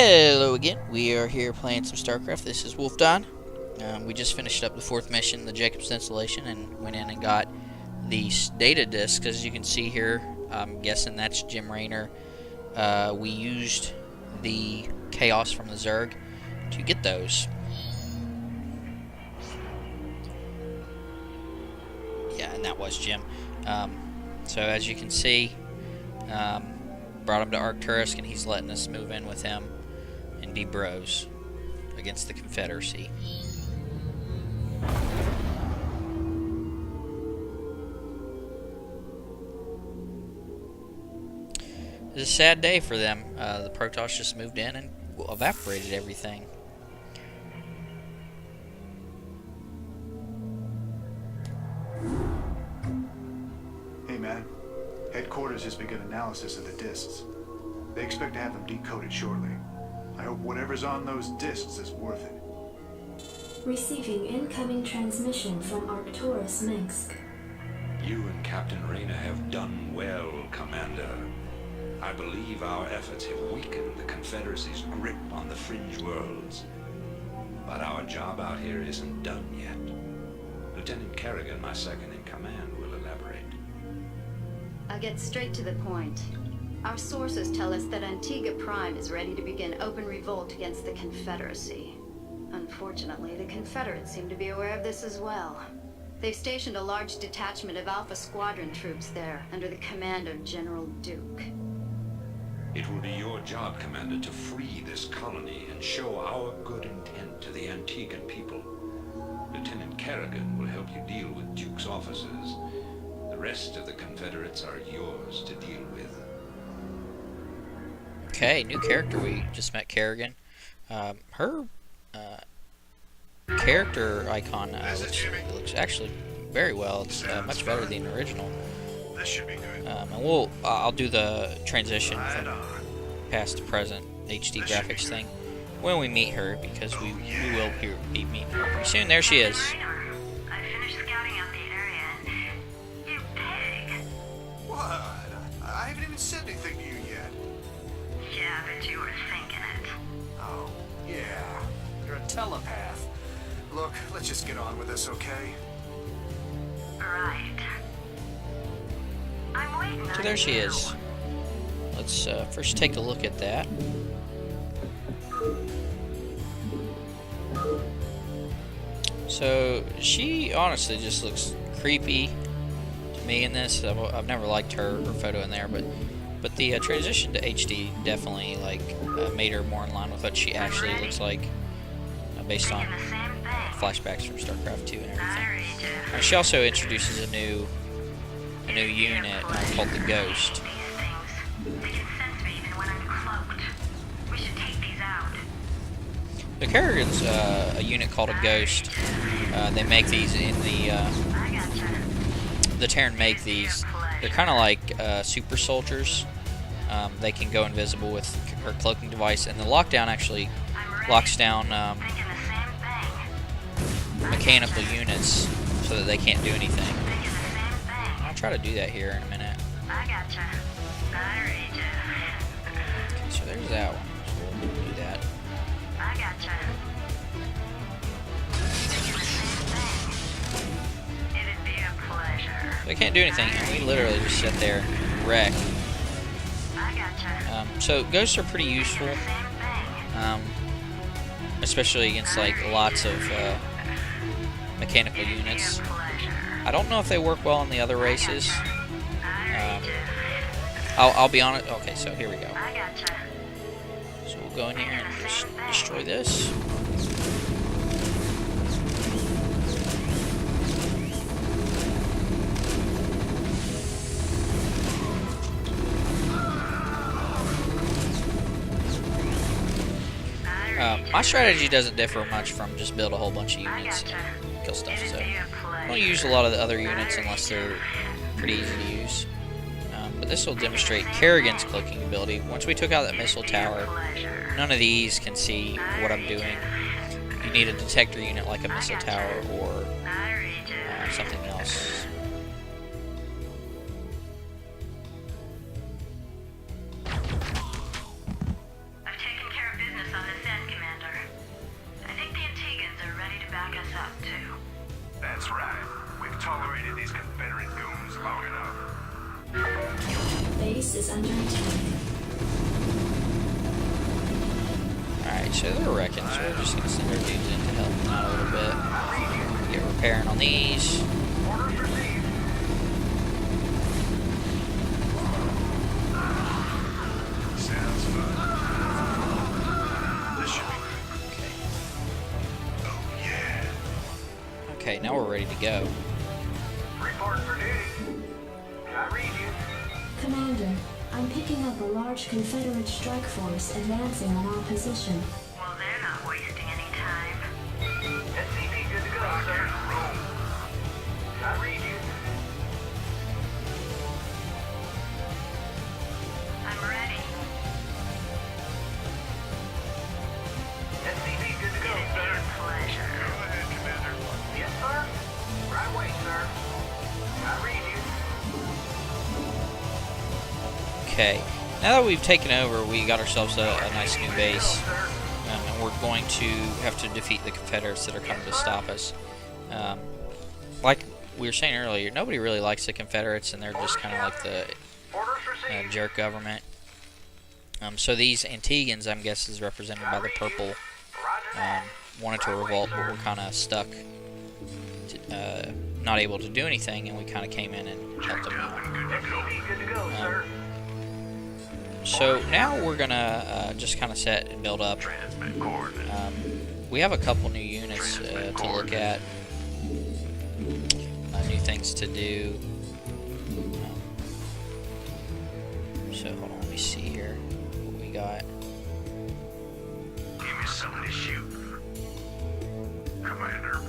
Hello again. We are here playing some StarCraft. This is Wolfdyne. We just finished up the 4th mission, the Jacob's installation, and went in and got these data discs. As you can see here, I'm guessing that's Jim Raynor. We used the chaos from the Zerg to get those. Yeah, and that was Jim. So as you can see, brought him to Arcturus, and he's letting us move in with him and be bros against the Confederacy. It's a sad day for them. The Protoss just moved in and evaporated everything. Hey man, headquarters has begun analysis of the discs. They expect to have them decoded shortly. I hope whatever's on those discs is worth it. Receiving incoming transmission from Arcturus Minsk. You and Captain Raynor have done well, Commander. I believe our efforts have weakened the Confederacy's grip on the fringe worlds. But our job out here isn't done yet. Lieutenant Kerrigan, my second in command, will elaborate. I'll get straight to the point. Our sources tell us that Antigua Prime is ready to begin open revolt against the Confederacy. Unfortunately, the Confederates seem to be aware of this as well. They've stationed a large detachment of Alpha Squadron troops there, under the command of General Duke. It will be your job, Commander, to free this colony and show our good intent to the Antiguan people. Lieutenant Kerrigan will help you deal with Duke's officers. The rest of the Confederates are yours to deal with. Okay, new character. We just met Kerrigan. Her character icon looks actually very well. It's much better than the original. This should be good. And I'll do the transition from past to present HD graphics thing when we meet her, because we will be meeting her pretty soon. There she is. I finished scouting out the area and... You pig! What? I haven't even said anything to you yet. Yeah, but you were thinking it. Oh, yeah. You're a telepath. Look, let's just get on with this, okay? Right. I'm waiting So there she is. Let's first take a look at that. So she honestly just looks creepy to me in this. I've never liked her photo in there, but the transition to HD definitely made her more in line with what she actually looks like, based on flashbacks from StarCraft 2 and everything. She also introduces a new unit called the Ghost. They can sense me even when I'm cloaked. We should take these out. The Kerrigan's a unit called a Ghost. They make these in I gotcha. the Terran make these. They're kind of like super soldiers. They can go invisible with her cloaking device, and the lockdown actually locks down Thinking the same thing. mechanical units so that they can't do anything. Thinking the same thing. I'll try to do that here in a minute. I gotcha. I read you. Okay, so there's that one. So we'll do that. I gotcha. Thinking the same thing. It'd be a pleasure. They can't do anything, and we literally just sit there and wreck. I gotcha. So ghosts are pretty useful, Same thing. especially against lots of mechanical units. I don't know if they work well on the other races. I'll be honest. Okay, so here we go. I gotcha. So we'll go in here and just destroy this. My strategy doesn't differ much from just build a whole bunch of units and kill stuff. So I don't use a lot of the other units unless they're pretty easy to use. But this will demonstrate Kerrigan's cloaking ability. Once we took out that missile tower, none of these can see what I'm doing. You need a detector unit like a missile tower or something else. I've taken care of business base is under attack. Alright, so they're wrecking, so we're just gonna send our dudes in to help them out a little bit. Get repairing on these. Orders received. Sounds fun. This should be good. Okay. Oh, yeah. Okay, now we're ready to go. Reporting for duty. I read you. Commander, I'm picking up a large Confederate strike force advancing on our position. Well, they're not wasting any time. SCP good to go, sir. I read you. I'm ready. SCP good to go, sir. Pleasure. Go ahead, Commander. Yes, sir. Right way, sir. I read you. Okay, now that we've taken over, we got ourselves a nice new base. And we're going to have to defeat the Confederates that are coming to stop us. Like we were saying earlier, nobody really likes the Confederates, and they're just kind of like the Orders received. jerk government. So these Antigans, I'm guessing, is represented by the purple, Roger that. wanted to revolt, but were kind of stuck, not able to do anything, and we kind of came in and helped them out. SCP good to go, sir. So now we're gonna just kind of set and build up. We have a couple new units to look at, new things to do. So hold on, let me see here what we got. Give me something to shoot. Commander.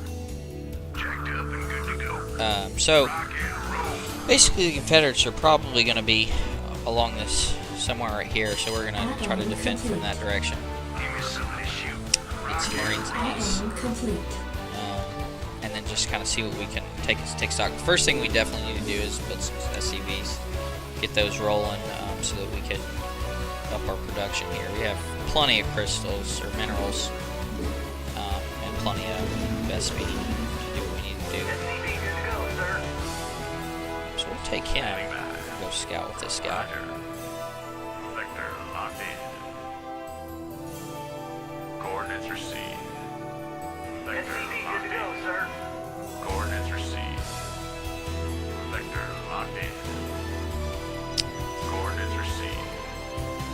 Jacked up and good to go. So Rock and roll. basically, the Confederates are probably gonna be along this somewhere right here. So we're gonna try to defend from that direction. Give me something to shoot. Get some Marines in these. Add-on complete. And then just kind of see what we can take stock. The first thing we definitely need to do is build some SCVs, get those rolling, so that we can up our production here. We have plenty of crystals or minerals, and plenty of SP to do what we need to do. SCP good to go, sir. So we'll take him and go scout with this guy. Vector locked in. Coordinates received. Vector SCP locked good to go, in. sir. Coordinates received. Vector locked in. Coordinates received.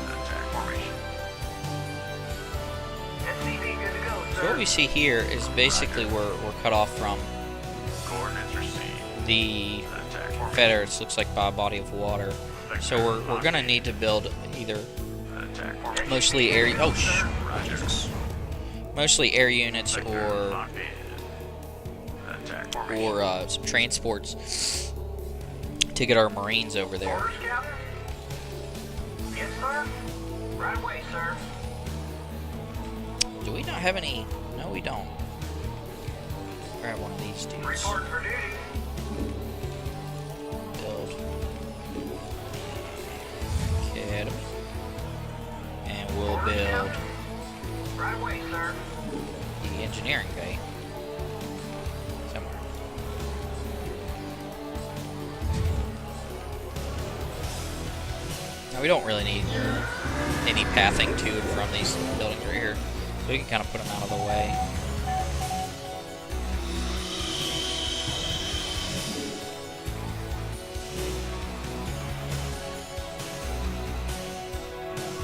Attack formation. SCP good to go, sir. So what we see here is basically we're cut off from Coordinates received. the Attack formation. Confederates, looks like by a body of water. So we're gonna need to build either Attack formation. mostly air. Oh, Roger. mostly air units Vector or locked in. Attack formation. some transports to get our Marines over there. Orders, Captain? Yes, sir. Right away, sir. Do we not have any? No, we don't. Grab one of these dudes. Reporting for duty. Build. Get 'em. And we'll build Right away, sir. the engineering bay somewhere. Now we don't really need any pathing to and from these buildings right here, so we can kind of put them out of the way.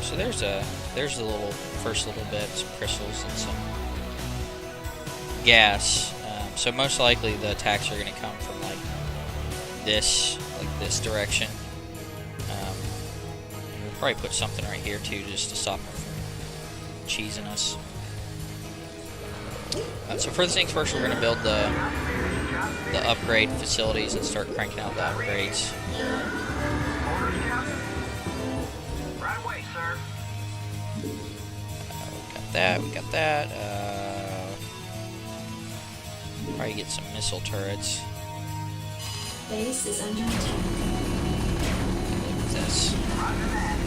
So there's the first little bit, some crystals and some gas. So most likely the attacks are going to come from like this direction. We'll probably put something right here too, just to stop them from cheesing us. So first things first, we're going to build the upgrade facilities and start cranking out the upgrades. Orders, Captain? Right away, sir. We got that. Probably get some missile turrets. Base is under attack. Look at this. Roger that.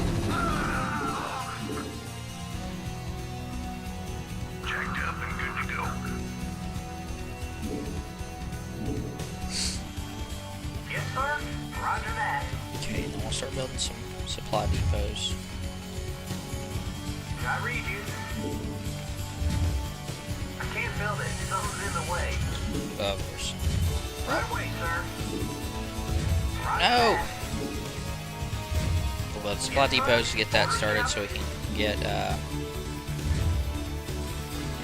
Jacked up and good to go. Yes, sir. Roger that. Okay, then we'll start building some supply depots. I read you. I can't build it. Something's in the way. Of course. Right away, sir. Right No! back. We'll build supply depots to get that started so we can get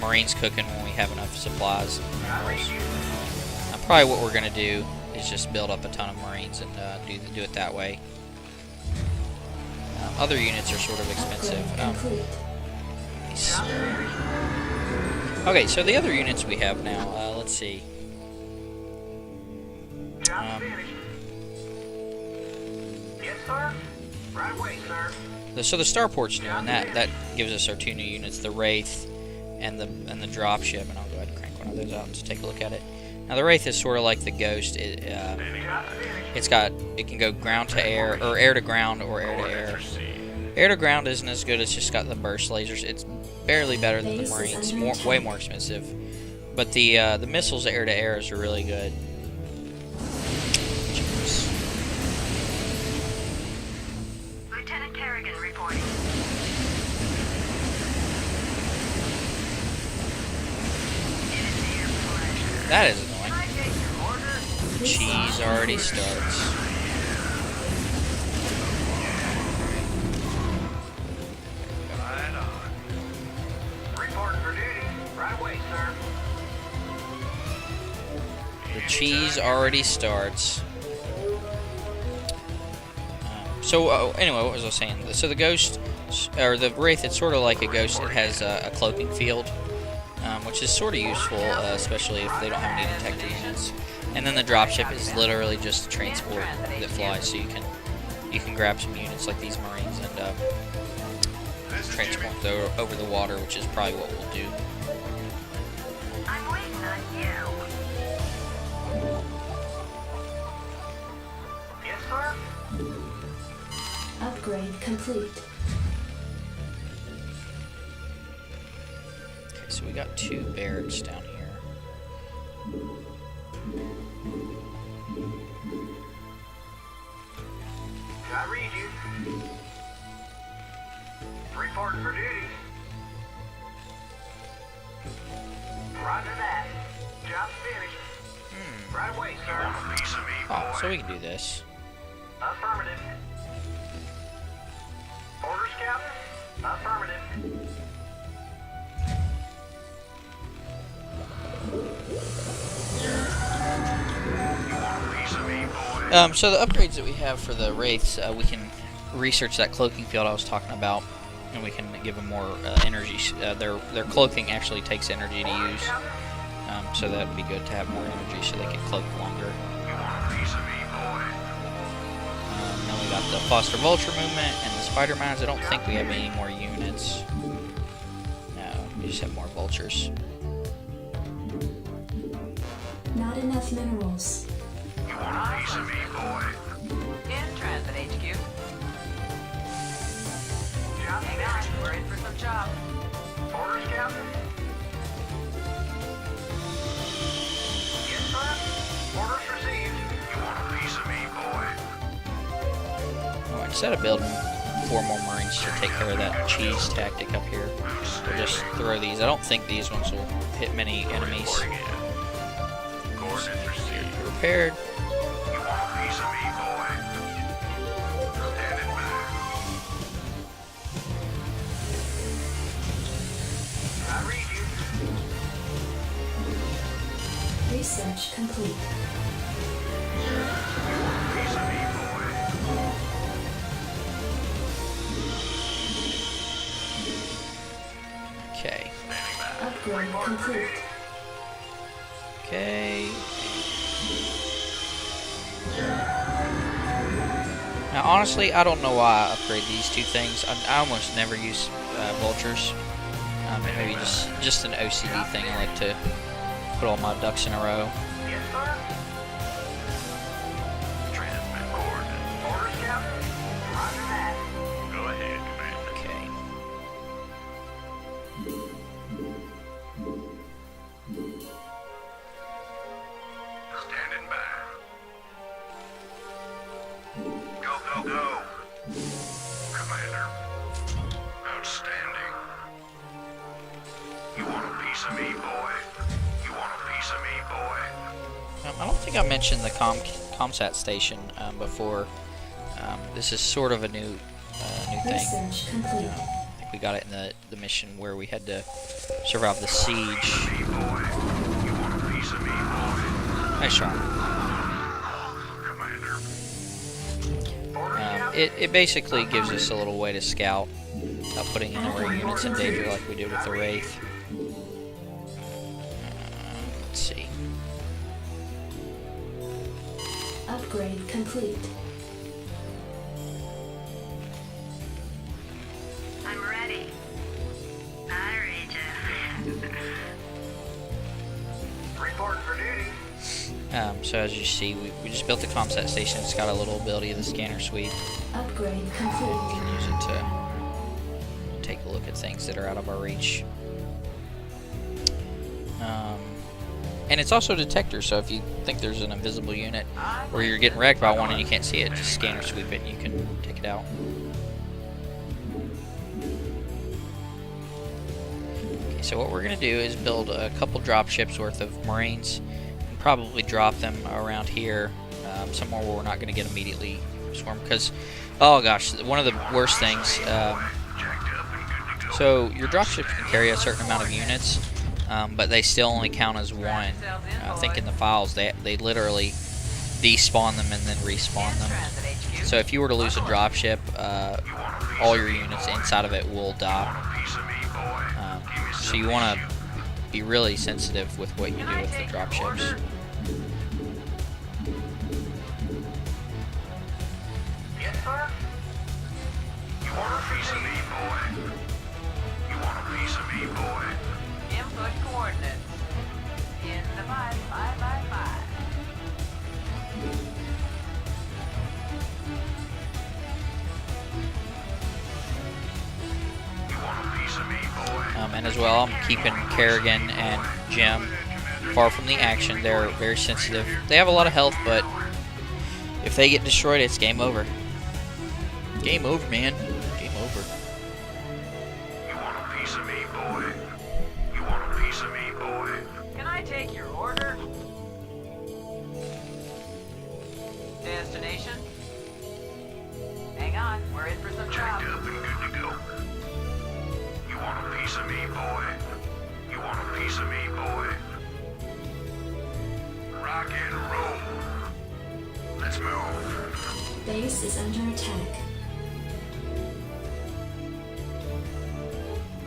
Marines cooking when we have enough supplies and I read minerals. you. Probably what we're going to do is just build up a ton of Marines and do it that way. Other units are sort of expensive. Complete. Okay, so the other units we have now, let's see. Job finished. Yes, sir. Right away, sir. So the starport's new, and that gives us our two new units, the Wraith and the dropship. And I'll go ahead and crank one of those out and just take a look at it. Now the Wraith is sort of like the Ghost. It can go ground to air, or air to ground, or air to air. Air to ground isn't as good. It's just got the burst lasers. It's barely better than the Marines. Way more expensive. But the missiles air to air are really good. Lieutenant Kerrigan reporting. It is your pleasure. That is annoying. Can I take your order? Cheese already starts. Right on. Reporting for duty. Right away, sir. The cheese already starts. Anyway, what was I saying? So the Ghost, or the Wraith, it's sort of like a Ghost. It has a cloaking field, which is sort of useful, especially if they don't have any detected units. And then the dropship is literally just a transport that flies, so you can grab some units like these Marines and transport them over the water, which is probably what we'll do. I'm waiting on you. Yes, sir. Upgrade complete. Okay, so we got 2 barracks down here. I read you. Reporting for duty. Roger that. Job finished. Right away, sir. Oh, so we can do this. Affirmative. Orders, Captain? Affirmative. So the upgrades that we have for the Wraiths, we can research that cloaking field I was talking about, and we can give them more energy. Their cloaking actually takes energy to use, so that would be good to have more energy so they can cloak longer. Then we got the Foster Vulture movement and the Spider Mines. I don't think we have any more units. No, we just have more Vultures. Not enough minerals. In transit, HQ. Job hang on. We're in for some job. Orders, Captain? Yes, sir. Orders received. You want a piece of me, boy? Well, instead of building 4 more Marines to take care of that cheese tactic up here, we'll just throw these. I don't think these ones will hit many enemies. Repaired. I read you. Research complete. Okay. Upgrade complete. Okay. Now, honestly, I don't know why I upgrade these 2 things. I almost never use Vultures. Maybe just an OCD thing. I like to put all my ducks in a row. Yes, sir. Transmit coordinates. Orders, Captain? Roger that. Go ahead, Commander. Okay. Standing by. Go, go, go. piece of me, boy? You want a piece of me, boy? I don't think I mentioned the ComSat station before. This is sort of a new thing. Research complete. I think we got it in the mission where we had to survive the siege. Me, boy. You want a piece of me, boy? Nice try. Commander. It basically gives us a little way to scout without putting any more units in danger like we did with the Wraith. Let's see. Upgrade complete. I'm ready. I read you. Reporting for duty. So as you see, we just built the ComSat station. It's got a little ability of the scanner sweep. Upgrade You complete. can use it to take a look at things that are out of our reach. And it's also a detector, so if you think there's an invisible unit or you're getting wrecked by one and you can't see it, just scanner sweep it and you can take it out. Okay, so what we're going to do is build a couple drop ships worth of Marines and probably drop them around here, somewhere where we're not going to get immediately swarmed. Because, oh gosh, one of the worst things, so your drop ships can carry a certain amount of units, but they still only count as one. I think in the files they literally despawn them and then respawn them. So if you were to lose a dropship, all your units inside of it will die. So you want to be really sensitive with what you do with the dropships. Yes, sir. You want a piece of me, boy? You want a piece of me, boy? Input coordinates. In the 555. You want a piece of me, boy? And as well, I'm keeping Kerrigan and Jim far from the action. They're very sensitive. They have a lot of health, but if they get destroyed, it's game over. Game over, man. Game over. You want a piece of me, boy? You want a piece of me, boy? Can I take your order? Destination? Hang on, we're in for some Checked trouble. up and good to go. You want a piece of me, boy? You want a piece of me, boy? Rock and roll. Let's move. Base is under attack.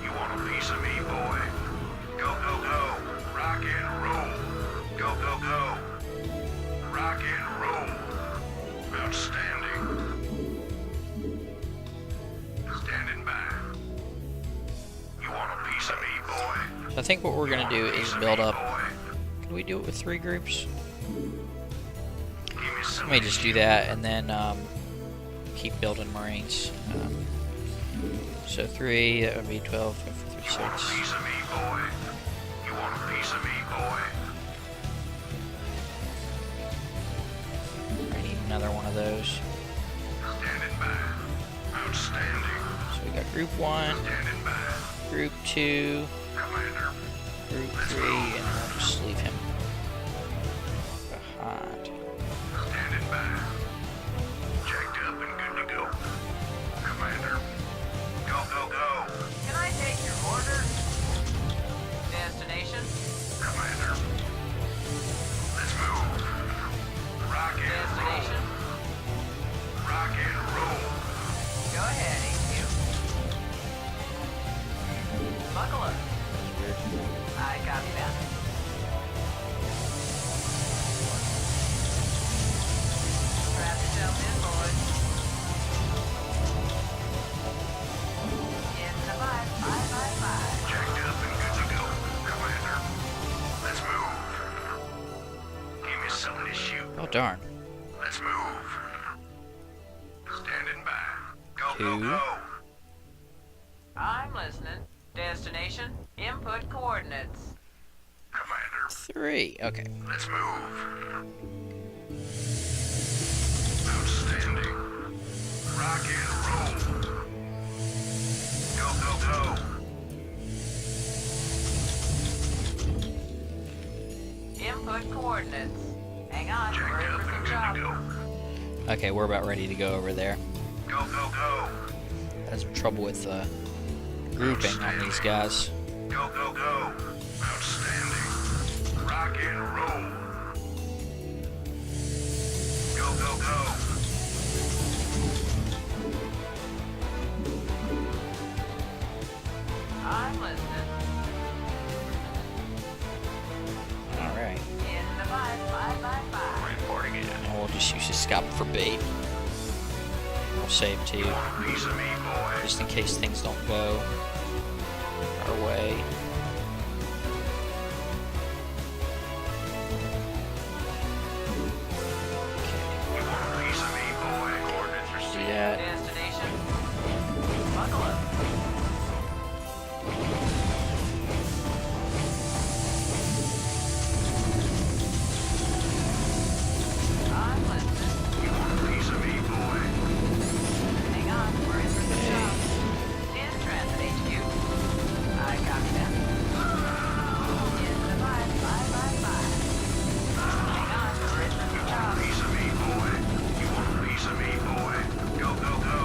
You want a piece of me, boy? Go, go, go. Rock and roll. Go, go, go. Rock and roll. Outstanding. Standing by. You want a piece of me, boy? So I think what we're going to do is build up. Can we do it with 3 groups? Give me some. Let me just do that and then keep building Marines. So 3, that would be 12, 3, 6. You want a piece of me, boy? You want a piece of me, boy? I need another one of those. Standing by. Outstanding. So we got group 1, Standing by. group 2, Commander. group 3, and we'll just leave him behind. Standing by. Checked up and good to go. Commander. Go, go, go. Can I take your order? Destination? Commander. Let's move. Rock and Destination? roll. Rock and roll. Go ahead, HQ. Buckle up. I copy that. Strap yourself in, boys. In the 555. Checked up and good to go. Commander. Let's move. Give me something to shoot. Oh, darn. Let's move. Standing by. Go, go, 2. go. I'm listening. Destination, input coordinates. Commander. 3. Okay. Let's move. Outstanding. Rock and roll. Go, go, go. coordinates. Hang on, we're in for some trouble. Okay, we're about ready to go over there. Go, go, go. Had some trouble with grouping on these guys. Go, go, go. Outstanding. Rock and roll. Go, go, go. I'm listening. Alright. In the 555. Reporting in. And we'll just use the scout for bait. We'll save too, Piece of me, boy. just in case things don't go our way. Piece of me, boy. Coordinates Do received. that. Destination. Buckle up. I'm listening. Piece of me, boy. Hang on, we're in for some trouble. In transit HQ. I copy that. In the 555. Hang on, we're in for some trouble. Piece of me, boy. You want a piece of me, boy? Go, go, go.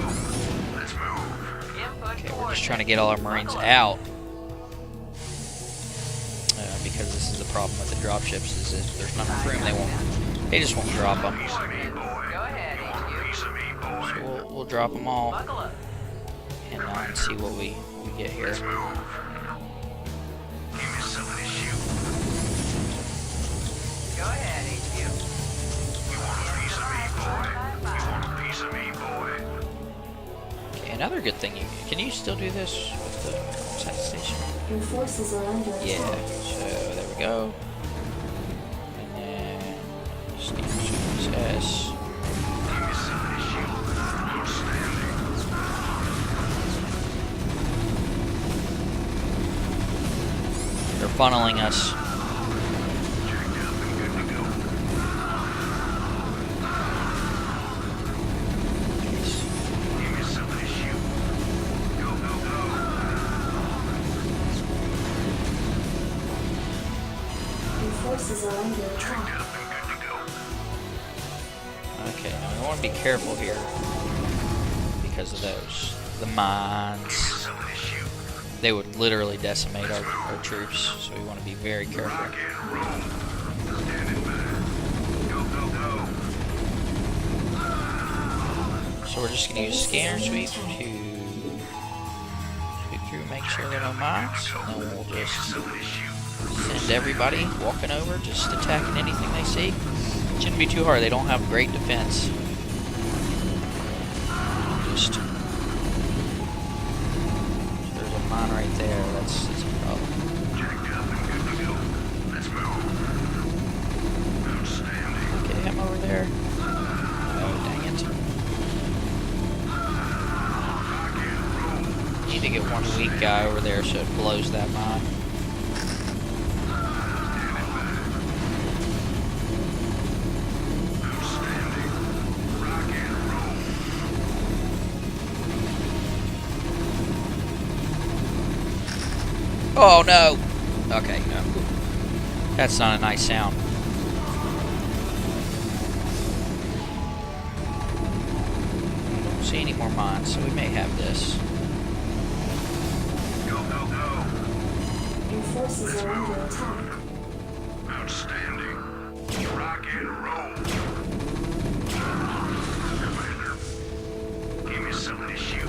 Let's move. Input Okay, we're just coordinates. trying to get all our Marines out. Because this is the problem with the dropships, is if there's not enough room, they just won't drop them. Piece of me, boy. Go ahead, HQ. Piece of me, boy. So we'll drop them all Buckle up. and see what we get here. Let's move. Give me something to shoot. Go ahead, HQ. You want a piece of me, boy? You want a piece of me, boy? Okay, another good thing, can you still do this with the set station? Your forces are under attack. Yeah, so there we go. And then Steve S. Give me something to shoot. Outstanding. They're funneling us. Checked up and good to go. Give me something to shoot. Go, go, go. Your forces are under attack. Checked up and good to go. Okay, now we want to be careful here because of those. The mines. Something to shoot. They would literally decimate our troops, so we want to be very careful. Rock and roll. Standing by. Go, go, go. So we're just going to use scanner sweep to sweep through, make sure there are no mines, and then we'll just Something to shoot. send everybody walking over, just attacking anything they see. Shouldn't be too hard, they don't have great defense. Just, there's a mine right there, that's a problem. Checked up and good to go. Let's move. Outstanding. Get him over there. Oh, dang it. Rock and roll. Need to get one weak guy over there so it blows that mine. Outstanding. Rock and roll. Oh no! Okay, no. That's not a nice sound. Don't see any more mines, so we may have this. Go, go, go. Your forces are under attack. Outstanding. Rock and roll. Commander, give me something to shoot.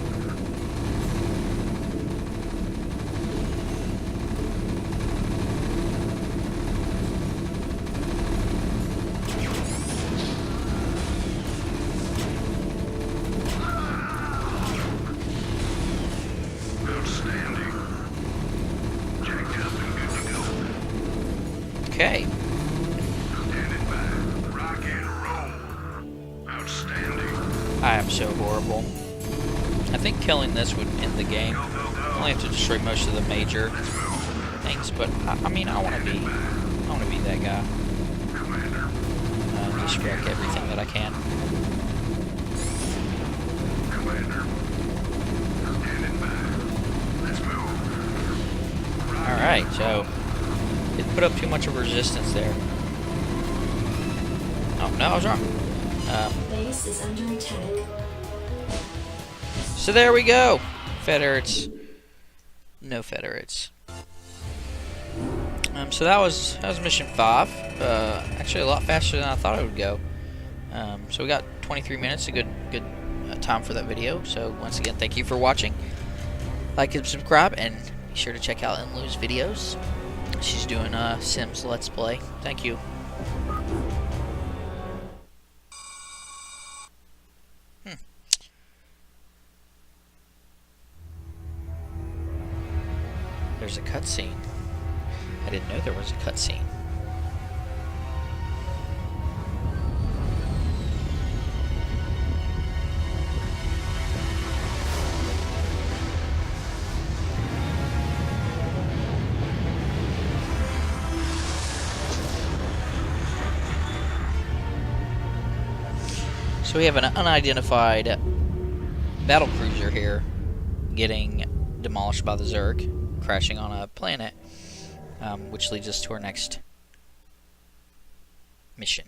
Outstanding. Checked up and good to go. Okay. Standing by. Rock and roll. Outstanding. I am so horrible. I think killing this would end the game. Go, go, go. Only have to destroy most of the major things, but I mean, I want to be that guy. Commander. Just wreck everything that I can. Commander. Standing by. Let's move. All right, so didn't put up too much of a resistance there. Oh, no, I was wrong. Base is under attack. So there we go. Federates. No Federates. So that was mission 5. Actually, a lot faster than I thought it would go. So we got 23 minutes, a good time for that video. So once again, thank you for watching. Like and subscribe, and be sure to check out Enlu's videos. She's doing Sims Let's Play. Thank you. There's a cutscene. I didn't know there was a cutscene. So we have an unidentified battlecruiser here getting demolished by the Zerg, crashing on a planet, which leads us to our next mission.